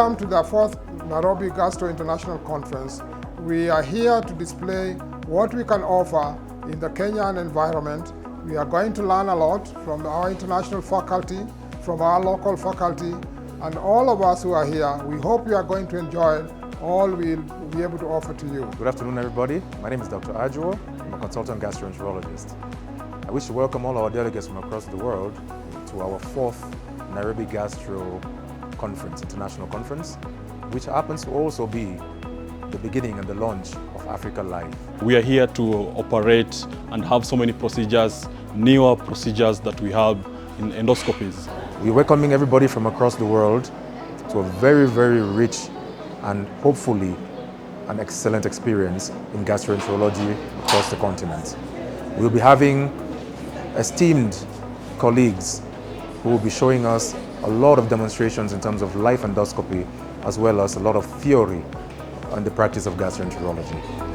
Welcome to the 4th Nairobi Gastro International Conference. We are here to display what we can offer in the Kenyan environment. We are going to learn a lot from our international faculty, from our local faculty, and all of us who are here. We hope you are going to enjoy all we'll be able to offer to you. Good afternoon, everybody. My name is Dr. Ajuo. I'm a consultant gastroenterologist. I wish to welcome all our delegates from across the world to our 4th Nairobi Gastro Conference, International Conference, which happens to also be the beginning and the launch of Africa Live. We are here to operate and have so many procedures, newer procedures that we have in endoscopies. We're welcoming everybody from across the world to a very, very rich and hopefully an excellent experience in gastroenterology across the continent. We'll be having esteemed colleagues who will be showing us a lot of demonstrations in terms of live endoscopy, as well as a lot of theory on the practice of gastroenterology.